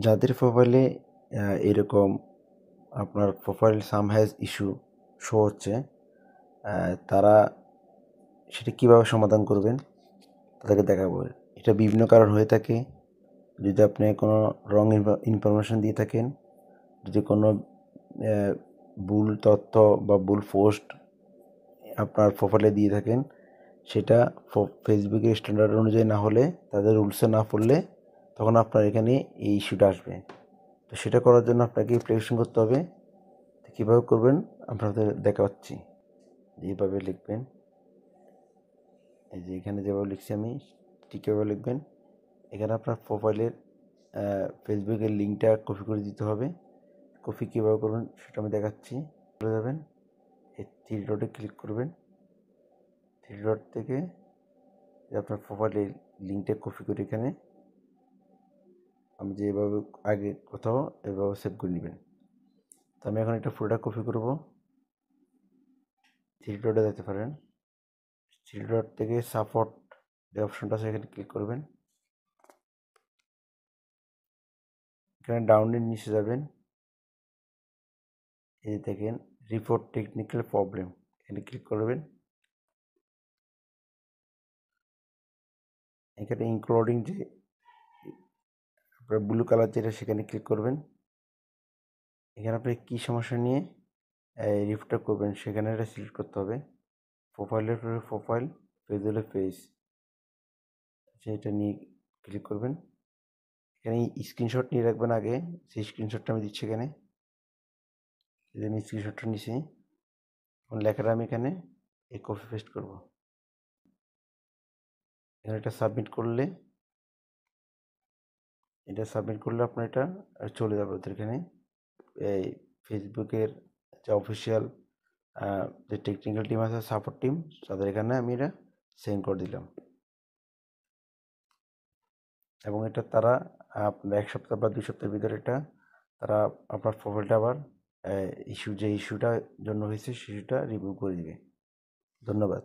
যাদের প্রোফাইলে এরকম আপনার profile some has issue show হচ্ছে, তারা সেটা কীভাবে সমাধান করবেন তাদেরকে দেখাবো। এটা বিভিন্ন কারণ হয়ে থাকে। যদি আপনি কোনো রং ইনফরমেশন দিয়ে থাকেন, যদি কোনো ভুল তথ্য বা ভুল পোস্ট আপনার প্রোফাইলে দিয়ে থাকেন, সেটা ফেসবুকের স্ট্যান্ডার্ড অনুযায়ী না হলে, তাদের রুলসে না পড়লে, তখন আপনার এখানে এই ইস্যুটা আসবে। তো সেটা করার জন্য আপনাকে অ্যাপ্লিকেশন করতে হবে। তো কীভাবে করবেন আপনাদের দেখাচ্ছি। এইভাবে লিখবেন, এই যে এখানে যেভাবে লিখছি আমি ঠিক এভাবে লিখবেন। এখানে আপনার প্রোফাইলের ফেসবুকের লিঙ্কটা কপি করে দিতে হবে। কপি কীভাবে করবেন সেটা আমি দেখাচ্ছি। চলে যাবেন, এই থ্রি ডটে ক্লিক করবেন। থ্রি ডট থেকে আপনার প্রোফাইলের লিঙ্কটা কপি করে এখানে আমি যেভাবে আগে কোথাও এভাবে সেভ করে নেবেন। তো আমি এখন একটা পুরোটা কপি করব। থ্রি ডটে যেতে পারেন, থ্রি ডট থেকে সাপোর্ট যে অপশনটা আছে এখানে ক্লিক করবেন। এখানে ডাউনের নিচে যাবেন, এই দেখেন রিপোর্ট টেকনিক্যাল প্রবলেম, এখানে ক্লিক করবেন। এখানে ইনক্লুডিং যে আপনার ব্লু কালার যেটা সেখানে ক্লিক করবেন। এখানে আপনি কী সমস্যা নিয়ে রিপোর্টটা করবেন সেখানে এটা সিলেক্ট করতে হবে। প্রোফাইলের প্রোফাইল, পেজ হলে পেজ, সেটা নিয়ে ক্লিক করবেন। এখানে স্ক্রিনশট নিয়ে রাখবেন আগে, সেই স্ক্রিনশটটা আমি দিচ্ছি এখানে। এই আমি স্ক্রিনশটটা নিচ্ছি, লেখাটা আমি এখানে এই কপি পেস্ট করব। এখানে এটা সাবমিট করলে আপনার এটা চলে যাবে ওদের এখানে। এই ফেসবুকের যে অফিসিয়াল যে টেকনিক্যাল টিম আছে, সাপোর্ট টিম, তাদের এখানে আমি এটা সেন্ড করে দিলাম। এবং এটা তারা আপনার 1 সপ্তাহ বা 2 সপ্তাহের ভিতরে এটা তারা আপনার প্রোফাইলটা আবার যে ইস্যুটার জন্য হয়েছে সেটা রিভিউ করে দিবে। ধন্যবাদ।